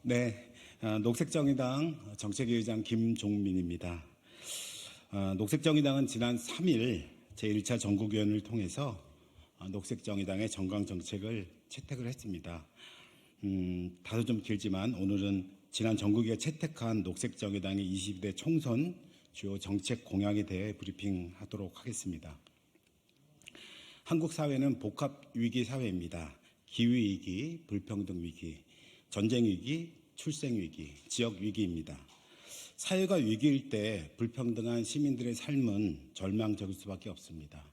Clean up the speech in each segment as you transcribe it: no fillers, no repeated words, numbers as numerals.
네, 녹색정의당 정책위의장 김종민입니다. 녹색정의당은 지난 3일 제1차 전국위원회를 통해서 녹색정의당의 정강정책을 채택을 했습니다. 다소 좀 길지만 오늘은 지난 전국위에 채택한 녹색정의당의 22대 총선 주요 정책 공약에 대해 브리핑하도록 하겠습니다. 한국 사회는 복합 위기 사회입니다. 기후위기, 불평등위기, 전쟁위기, 출생위기, 지역위기입니다. 사회가 위기일 때 불평등한 시민들의 삶은 절망적일 수밖에 없습니다.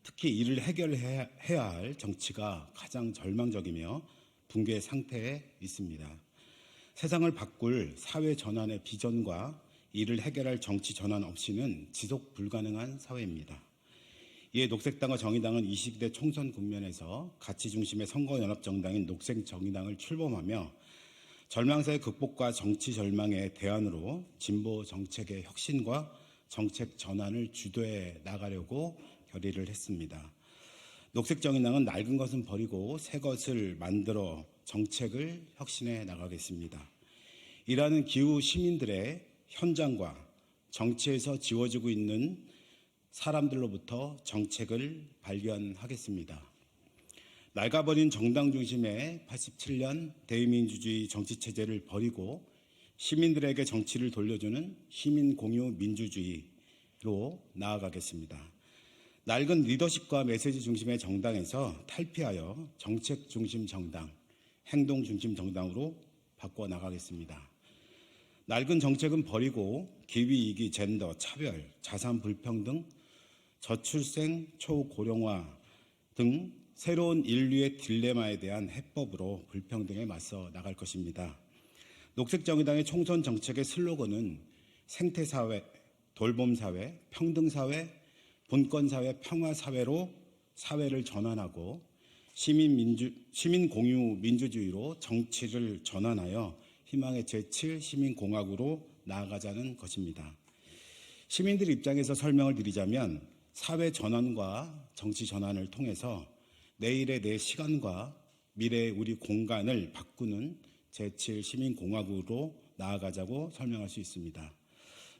특히 이를 해결해야 할 정치가 가장 절망적이며 붕괴 상태에 있습니다. 세상을 바꿀 사회 전환의 비전과 이를 해결할 정치 전환 없이는 지속 불가능한 사회입니다. 이에 녹색당과 정의당은 22대 총선 국면에서 가치 중심의 선거연합정당인 녹색정의당을 출범하며 절망사의 극복과 정치 절망의 대안으로 진보 정책의 혁신과 정책 전환을 주도해 나가려고 결의를 했습니다. 녹색정의당은 낡은 것은 버리고 새 것을 만들어 정책을 혁신해 나가겠습니다. 이라는 기후 시민들의 현장과 정치에서 지워지고 있는 사람들로부터 정책을 발견하겠습니다. 낡아버린 정당 중심의 87년 대의민주주의 정치체제를 버리고 시민들에게 정치를 돌려주는 시민공유 민주주의로 나아가겠습니다. 낡은 리더십과 메시지 중심의 정당에서 탈피하여 정책 중심 정당, 행동 중심 정당으로 바꿔나가겠습니다. 낡은 정책은 버리고 기후위기, 젠더, 차별, 자산 불평등, 저출생, 초고령화 등 새로운 인류의 딜레마에 대한 해법으로 불평등에 맞서 나갈 것입니다. 녹색정의당의 총선 정책의 슬로건은 생태사회, 돌봄사회, 평등사회, 분권사회, 평화사회로 사회를 전환하고 시민공유 민주주의로 정치를 전환하여 희망의 제7 시민공화국으로 나아가자는 것입니다. 시민들 입장에서 설명을 드리자면 사회 전환과 정치 전환을 통해서 내일의 내 시간과 미래의 우리 공간을 바꾸는 제7 시민공화국으로 나아가자고 설명할 수 있습니다.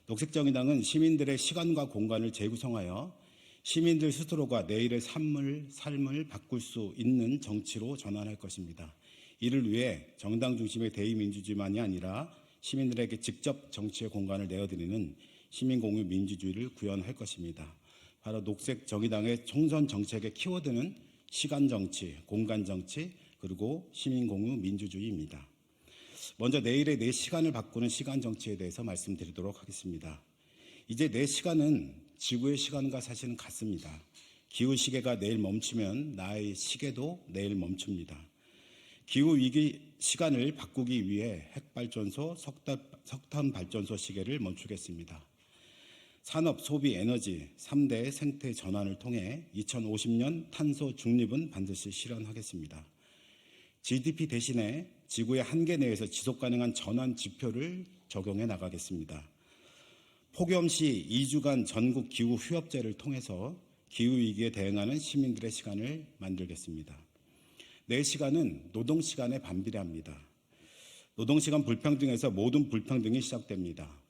녹색정의당은 시민들의 시간과 공간을 재구성하여 시민들 스스로가 내일의 삶을 바꿀 수 있는 정치로 전환할 것입니다. 이를 위해 정당 중심의 대의민주주의만이 아니라 시민들에게 직접 정치의 공간을 내어드리는 시민공유 민주주의를 구현할 것입니다. 바로 녹색정의당의 총선 정책의 키워드는 시간정치, 공간정치, 그리고 시민공유 민주주의입니다. 먼저 내일의 내 시간을 바꾸는 시간정치에 대해서 말씀드리도록 하겠습니다. 이제 내 시간은 지구의 시간과 사실은 같습니다. 기후시계가 내일 멈추면 나의 시계도 내일 멈춥니다. 기후위기 시간을 바꾸기 위해 핵발전소, 석탄발전소 시계를 멈추겠습니다. 산업, 소비, 에너지 3대 생태 전환을 통해 2050년 탄소 중립은 반드시 실현하겠습니다. GDP 대신에 지구의 한계 내에서 지속가능한 전환 지표를 적용해 나가겠습니다. 폭염시 2주간 전국 기후 휴업제를 통해서 기후위기에 대응하는 시민들의 시간을 만들겠습니다. 내 시간은 노동시간에 반비례합니다. 노동시간 불평등에서 모든 불평등이 시작됩니다.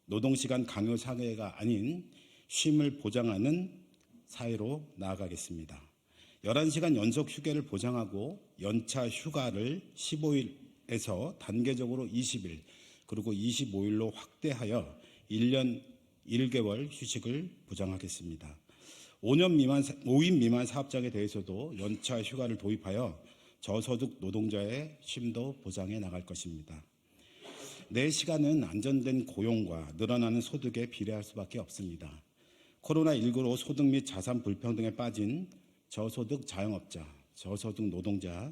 노동시간 강요 사회가 아닌 쉼을 보장하는 사회로 나아가겠습니다. 11시간 연속 휴게를 보장하고 연차 휴가를 15일에서 단계적으로 20일 그리고 25일로 확대하여 1년 1개월 휴식을 보장하겠습니다. 5인 미만 사업장에 대해서도 연차 휴가를 도입하여 저소득 노동자의 쉼도 보장해 나갈 것입니다. 내 시간은 안전된 고용과 늘어나는 소득에 비례할 수밖에 없습니다. 코로나19로 소득 및 자산 불평등에 빠진 저소득 자영업자, 저소득 노동자,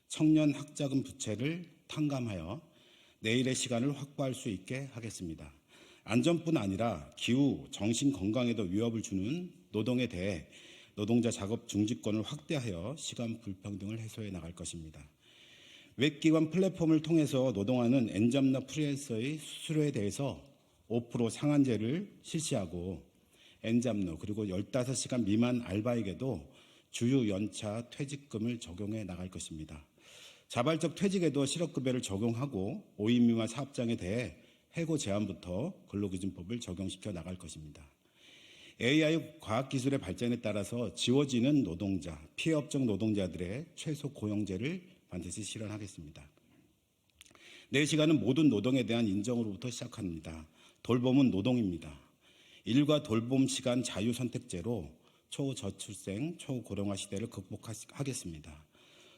청년 학자금 부채를 탕감하여 내일의 시간을 확보할 수 있게 하겠습니다. 안전뿐 아니라 기후, 정신 건강에도 위협을 주는 노동에 대해 노동자 작업 중지권을 확대하여 시간 불평등을 해소해 나갈 것입니다. 웹기관 플랫폼을 통해서 노동하는 엔잡러 프리랜서의 수수료에 대해서 5% 상한제를 실시하고 엔잡러 그리고 15시간 미만 알바에게도 주유 연차 퇴직금을 적용해 나갈 것입니다. 자발적 퇴직에도 실업급여를 적용하고 5인 미만 사업장에 대해 해고 제한부터 근로기준법을 적용시켜 나갈 것입니다. AI 과학기술의 발전에 따라서 지워지는 노동자, 피해업종 노동자들의 최소 고용제를 반드시 실현하겠습니다. 4시간은 모든 노동에 대한 인정으로부터 시작합니다. 돌봄은 노동입니다. 일과 돌봄 시간 자유 선택제로 초저출생, 초고령화 시대를 극복하겠습니다.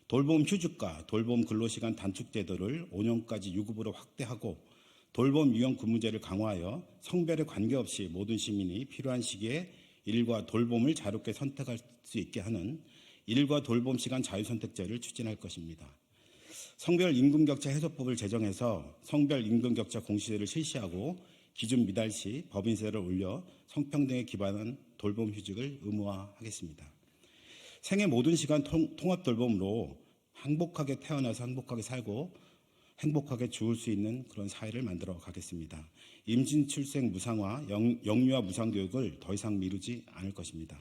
돌봄 휴직과 돌봄 근로시간 단축 제도를 5년까지 유급으로 확대하고 돌봄 유형 근무제를 강화하여 성별에 관계없이 모든 시민이 필요한 시기에 일과 돌봄을 자유롭게 선택할 수 있게 하는 일과 돌봄 시간 자유 선택제를 추진할 것입니다. 성별 임금격차 해소법을 제정해서 성별 임금격차 공시제를 실시하고 기준 미달 시 법인세를 올려 성평등에 기반한 돌봄 휴직을 의무화하겠습니다. 생애 모든 시간 통합 돌봄으로 행복하게 태어나서 행복하게 살고 행복하게 죽을 수 있는 그런 사회를 만들어 가겠습니다. 임신, 출생 무상화, 영유아 무상교육을 더 이상 미루지 않을 것입니다.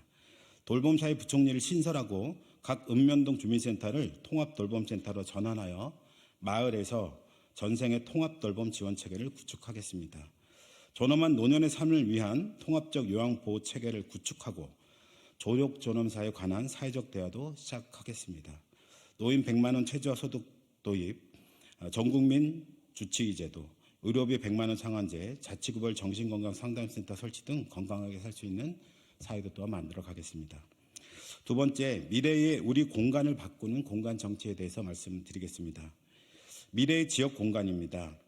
돌봄사회 부총리를 신설하고 각 읍면동 주민센터를 통합돌봄센터로 전환하여 마을에서 전생의 통합돌봄 지원체계를 구축하겠습니다. 존엄한 노년의 삶을 위한 통합적 요양보호체계를 구축하고 조력존엄사에 관한 사회적 대화도 시작하겠습니다. 노인 100만 원 최저소득 도입, 전국민 주치의제도, 의료비 100만 원 상한제, 자치구별 정신건강상담센터 설치 등 건강하게 살 수 있는 사회도 또한 만들어 가겠습니다. 두 번째, 미래의 우리 공간을 바꾸는 공간 정치에 대해서 말씀드리겠습니다. 미래의 지역 공간입니다.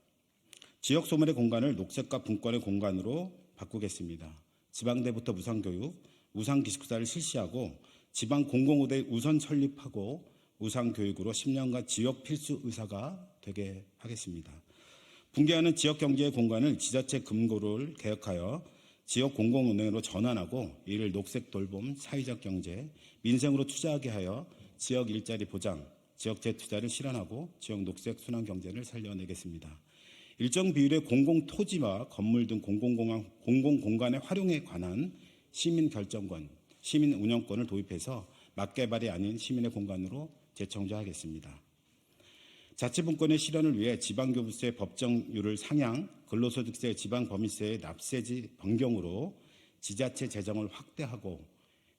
지역 소멸의 공간을 녹색과 분권의 공간으로 바꾸겠습니다. 지방대부터 무상교육, 우상기숙사를 실시하고 지방 공공의대 우선 설립하고 우상교육으로 10년간 지역 필수 의사가 되게 하겠습니다. 붕괴하는 지역경제의 공간을 지자체 금고를 개혁하여 지역 공공은행으로 전환하고 이를 녹색 돌봄, 사회적 경제, 민생으로 투자하게 하여 지역 일자리 보장, 지역 재투자를 실현하고 지역 녹색 순환 경제를 살려내겠습니다. 일정 비율의 공공토지와 건물 등 공공공간의 활용에 관한 시민 결정권, 시민 운영권을 도입해서 맞개발이 아닌 시민의 공간으로 재창조하겠습니다. 자치분권의 실현을 위해 지방교부세 법정률을 상향, 근로소득세, 지방범위세의 납세지 변경으로 지자체 재정을 확대하고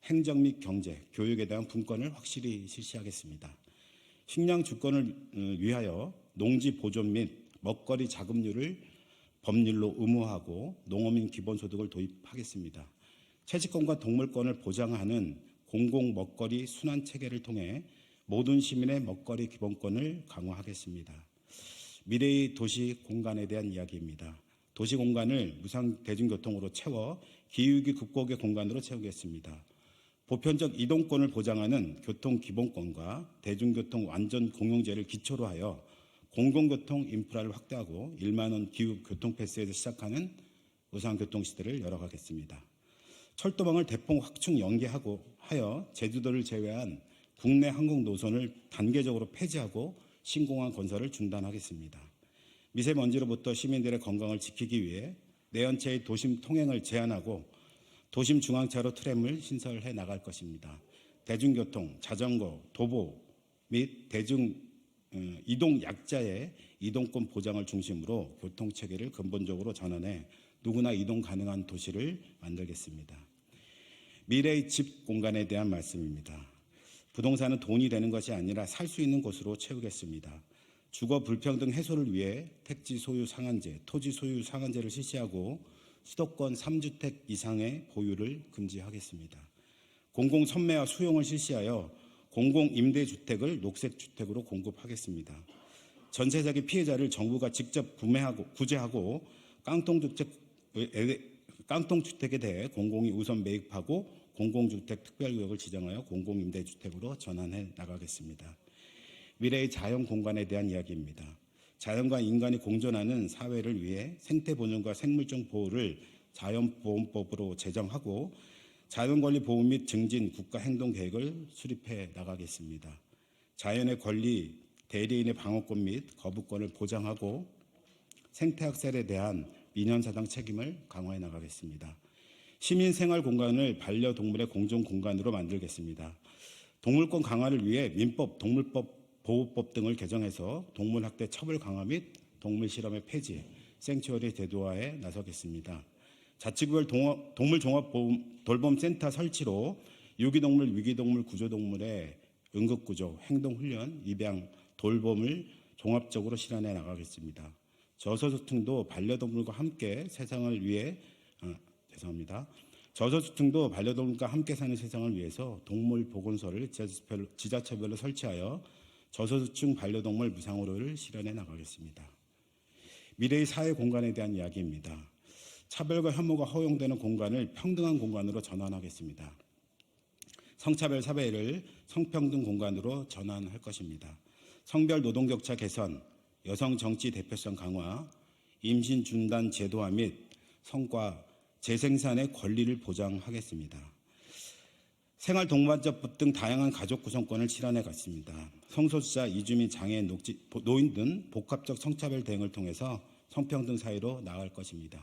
행정 및 경제, 교육에 대한 분권을 확실히 실시하겠습니다. 식량 주권을 위하여 농지 보존 및 먹거리 자급률을 법률로 의무화하고 농어민 기본소득을 도입하겠습니다. 채식권과 동물권을 보장하는 공공 먹거리 순환 체계를 통해 모든 시민의 먹거리 기본권을 강화하겠습니다. 미래의 도시 공간에 대한 이야기입니다. 도시 공간을 무상 대중교통으로 채워 기후위기 극복의 공간으로 채우겠습니다. 보편적 이동권을 보장하는 교통기본권과 대중교통 완전 공용제를 기초로 하여 공공교통 인프라를 확대하고 1만 원 기후 교통패스에서 시작하는 우상교통시대를 열어가겠습니다. 철도망을 대폭 확충 연계하여 제주도를 제외한 국내 항공 노선을 단계적으로 폐지하고 신공항 건설을 중단하겠습니다. 미세먼지로부터 시민들의 건강을 지키기 위해 내연체의 도심 통행을 제한하고 도심 중앙차로 트램을 신설해 나갈 것입니다. 대중교통, 자전거, 도보 및 대중 이동 약자의 이동권 보장을 중심으로 교통체계를 근본적으로 전환해 누구나 이동 가능한 도시를 만들겠습니다. 미래의 집 공간에 대한 말씀입니다. 부동산은 돈이 되는 것이 아니라 살 수 있는 곳으로 채우겠습니다. 주거 불평등 해소를 위해 택지 소유 상한제, 토지 소유 상한제를 실시하고 수도권 3주택 이상의 보유를 금지하겠습니다. 공공 선매와 수용을 실시하여 공공 임대주택을 녹색주택으로 공급하겠습니다. 전세 사기 피해자를 정부가 직접 구제하고 깡통주택에 대해 공공이 우선 매입하고 공공주택 특별구역을 지정하여 공공임대주택으로 전환해 나가겠습니다. 미래의 자연공간에 대한 이야기입니다. 자연과 인간이 공존하는 사회를 위해 생태보존과 생물종 보호를 자연보험법으로 제정하고 자연권리 보호 및 증진 국가행동계획을 수립해 나가겠습니다. 자연의 권리, 대리인의 방어권 및 거부권을 보장하고 생태학살에 대한 민연사당 책임을 강화해 나가겠습니다. 시민생활 공간을 반려동물의 공존공간으로 만들겠습니다. 동물권 강화를 위해 민법, 동물법 보호법 등을 개정해서 동물학대 처벌 강화 및 동물 실험의 폐지, 생츄어리 제도화에 나서겠습니다. 자치구별 동물종합돌봄센터 설치로 유기동물, 위기동물, 구조동물의 응급구조, 행동훈련, 입양, 돌봄을 종합적으로 실현해 나가겠습니다. 저소득층도 반려동물과 함께 세상을 위해 저소득층도 반려동물과 함께 사는 세상을 위해서 동물 보건소를 지자체별로 설치하여 저소득층 반려동물 무상으로를 실현해 나가겠습니다. 미래의 사회 공간에 대한 이야기입니다. 차별과 혐오가 허용되는 공간을 평등한 공간으로 전환하겠습니다. 성차별 사회를 성평등 공간으로 전환할 것입니다. 성별 노동격차 개선, 여성 정치 대표성 강화, 임신 중단 제도화 및 성과 재생산의 권리를 보장하겠습니다. 생활 동반자법 등 다양한 가족 구성권을 실현해 갔습니다. 성소수자, 이주민, 장애인, 노인 등 복합적 성차별 대응을 통해서 성평등 사회로 나아갈 것입니다.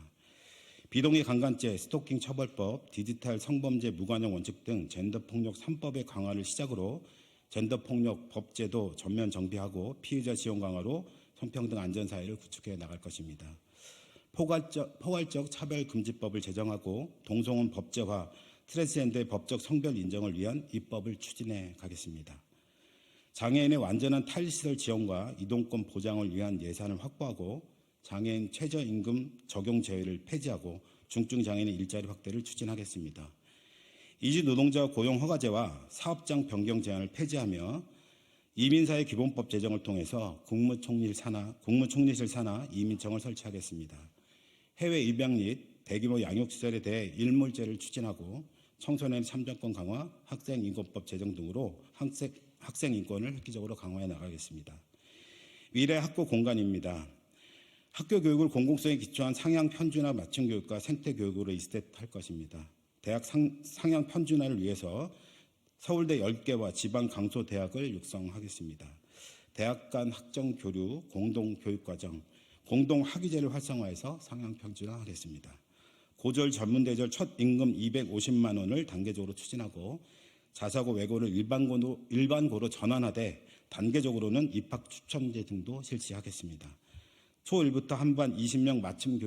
비동의 강간죄, 스토킹 처벌법, 디지털 성범죄 무관용 원칙 등 젠더폭력 3법의 강화를 시작으로 젠더폭력 법제도 전면 정비하고 피해자 지원 강화로 성평등 안전사회를 구축해 나갈 것입니다. 포괄적 차별금지법을 제정하고 동성혼 법제화, 트랜스젠더의 법적 성별 인정을 위한 입법을 추진해 가겠습니다. 장애인의 완전한 탈시설 지원과 이동권 보장을 위한 예산을 확보하고 장애인 최저임금 적용 제외를 폐지하고 중증 장애인의 일자리 확대를 추진하겠습니다. 이주 노동자 고용 허가제와 사업장 변경 제한을 폐지하며 이민사회 기본법 제정을 통해서 국무총리실 산하 이민청을 설치하겠습니다. 해외 입양 및 대규모 양육시설에 대해 일몰제를 추진하고 청소년 참정권 강화, 학생인권법 제정 등으로 학생 인권을 획기적으로 강화해 나가겠습니다. 미래 학교 공간입니다. 학교 교육을 공공성에 기초한 상향 편준화 맞춤 교육과 생태 교육으로 이스텝할 것입니다. 대학 상향 편준화를 위해서 서울대 10개와 지방 강소 대학을 육성하겠습니다. 대학 간 학정 교류, 공동 교육과정, 공동 학위제를 활성화해서 상향 편준화하겠습니다. 고졸 전문대졸 첫 임금 250만 원을 단계적으로 추진하고 자사고 외고를 일반고로 전환하되 단계적으로는 입학 추천제 등도 실시하겠습니다. 초1부터 한반 20명 맞춤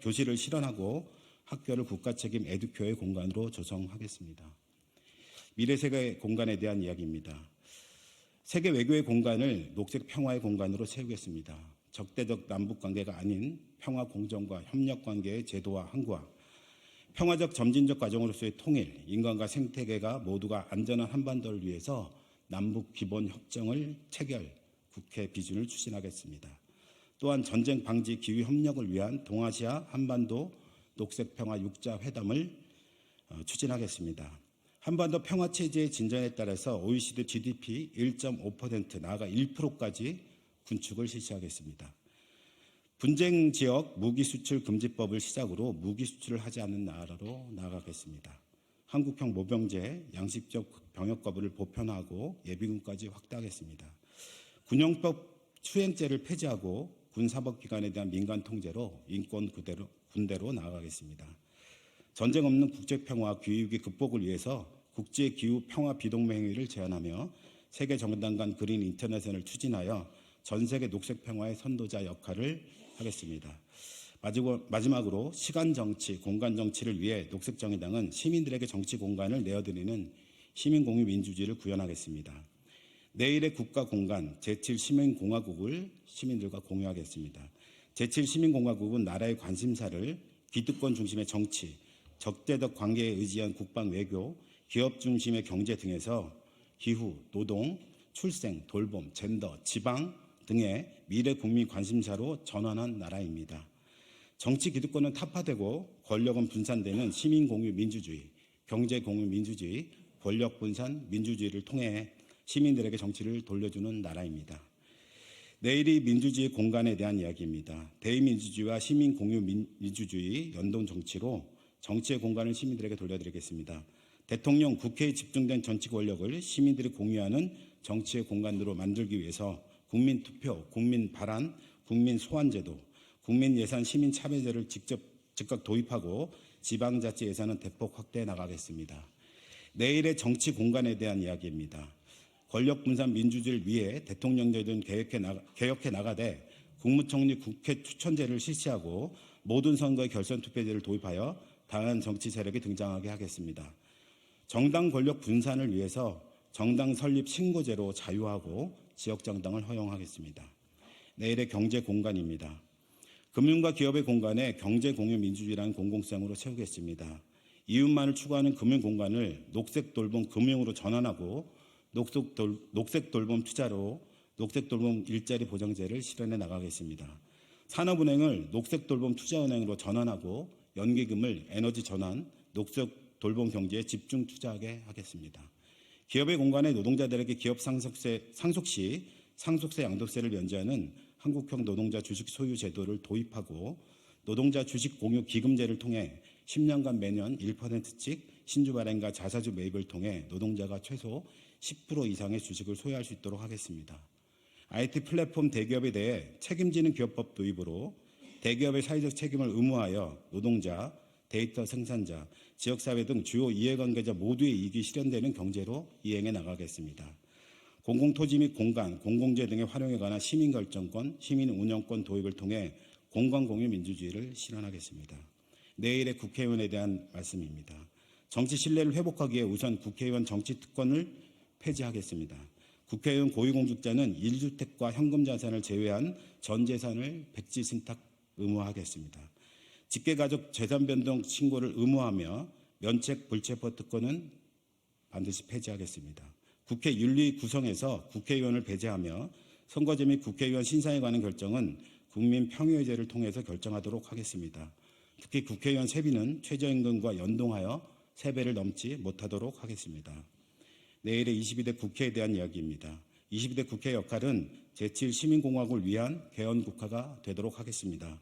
교실을 실현하고 학교를 국가책임 에듀표의 공간으로 조성하겠습니다. 미래세계 공간에 대한 이야기입니다. 세계 외교의 공간을 녹색 평화의 공간으로 세우겠습니다. 적대적 남북관계가 아닌 평화 공정과 협력관계의 제도와 항구화, 평화적 점진적 과정으로서의 통일, 인간과 생태계가 모두가 안전한 한반도를 위해서 남북 기본 협정을 체결, 국회 비준을 추진하겠습니다. 또한 전쟁 방지 기후 협력을 위한 동아시아 한반도 녹색평화 6자 회담을 추진하겠습니다. 한반도 평화체제의 진전에 따라서 OECD GDP 1.5% 나아가 1%까지 군축을 실시하겠습니다. 분쟁 지역 무기 수출 금지법을 시작으로 무기 수출을 하지 않는 나라로 나아가겠습니다. 한국형 모병제, 양식적 병역 거부를 보편화하고 예비군까지 확대하겠습니다. 군용법 수행제를 폐지하고 군사법기관에 대한 민간 통제로 인권 군대로 나아가겠습니다. 전쟁 없는 국제평화 기후위기 극복을 위해서 국제기후평화 비동맹회의를 제안하며 세계정당 간 그린 인터내셔널을 추진하여 전세계 녹색평화의 선도자 역할을 하겠습니다. 마지막으로 시간정치, 공간정치를 위해 녹색정의당은 시민들에게 정치 공간을 내어드리는 시민공유민주주의를 구현하겠습니다. 내일의 국가공간 제7시민공화국을 시민들과 공유하겠습니다. 제7시민공화국은 나라의 관심사를 기득권 중심의 정치, 적대적 관계에 의지한 국방 외교, 기업 중심의 경제 등에서 기후, 노동, 출생, 돌봄, 젠더, 지방 등의 미래 국민 관심사로 전환한 나라입니다. 정치 기득권은 타파되고 권력은 분산되는 시민공유 민주주의, 경제공유 민주주의, 권력 분산 민주주의를 통해 시민들에게 정치를 돌려주는 나라입니다. 내일이 민주주의 공간에 대한 이야기입니다. 대의민주주의와 시민공유 민주주의 연동 정치로 정치의 공간을 시민들에게 돌려드리겠습니다. 대통령, 국회에 집중된 정치 권력을 시민들이 공유하는 정치의 공간으로 만들기 위해서 국민투표, 국민발안, 국민소환제도, 국민예산, 시민참여제를 즉각 도입하고 지방자치 예산은 대폭 확대해 나가겠습니다. 내일의 정치 공간에 대한 이야기입니다. 권력 분산 민주주의를 위해 대통령제도는 개혁해 나가되 국무총리 국회 추천제를 실시하고 모든 선거에 결선 투표제를 도입하여 다양한 정치 세력이 등장하게 하겠습니다. 정당 권력 분산을 위해서 정당 설립 신고제로 자유하고 지역정당을 허용하겠습니다. 내일의 경제 공간입니다. 금융과 기업의 공간에 경제 공유 민주주의라는 공공성으로 채우겠습니다. 이웃만을 추구하는 금융 공간을 녹색 돌봄 금융으로 전환하고 녹색 돌봄 투자로 녹색 돌봄 일자리 보장제를 실현해 나가겠습니다. 산업은행을 녹색 돌봄 투자은행으로 전환하고 연기금을 에너지 전환, 녹색 돌봄 경제에 집중 투자하게 하겠습니다. 기업의 공간에 노동자들에게 기업 상속 시 상속세 양도세를 면제하는 한국형 노동자 주식 소유 제도를 도입하고 노동자 주식 공유 기금제를 통해 10년간 매년 1%씩 신주 발행과 자사주 매입을 통해 노동자가 최소 10% 이상의 주식을 소유할 수 있도록 하겠습니다. IT 플랫폼 대기업에 대해 책임지는 기업법 도입으로 대기업의 사회적 책임을 의무하여 노동자, 데이터 생산자, 지역사회 등 주요 이해관계자 모두의 이익이 실현되는 경제로 이행해 나가겠습니다. 공공토지 및 공간, 공공재 등의 활용에 관한 시민결정권, 시민운영권 도입을 통해 공간공유 민주주의를 실현하겠습니다. 내일의 국회의원에 대한 말씀입니다. 정치 신뢰를 회복하기 위해 우선 국회의원 정치특권을 폐지하겠습니다. 국회의원 고위공직자는 1주택과 현금자산을 제외한 전 재산을 백지신탁 의무화하겠습니다. 직계가족 재산변동 신고를 의무화하며 면책 불체포 특권은 반드시 폐지하겠습니다. 국회 윤리 구성에서 국회의원을 배제하며 선거제 및 국회의원 신상에 관한 결정은 국민 평의회제를 통해서 결정하도록 하겠습니다. 특히 국회의원 세비는 최저임금과 연동하여 3배를 넘지 못하도록 하겠습니다. 내일의 22대 국회에 대한 이야기입니다. 22대 국회의 역할은 제7시민공화국을 위한 개헌국가가 되도록 하겠습니다.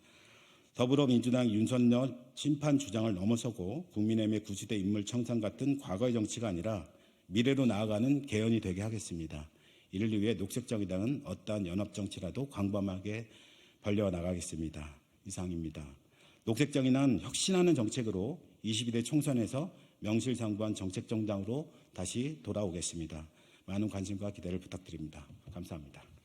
더불어민주당 윤석열 심판 주장을 넘어서고 국민의힘의 구시대 인물 청산 같은 과거의 정치가 아니라 미래로 나아가는 개헌이 되게 하겠습니다. 이를 위해 녹색정의당은 어떠한 연합정치라도 광범하게 벌려나가겠습니다. 이상입니다. 녹색정의당은 혁신하는 정책으로 22대 총선에서 명실상부한 정책정당으로 다시 돌아오겠습니다. 많은 관심과 기대를 부탁드립니다. 감사합니다.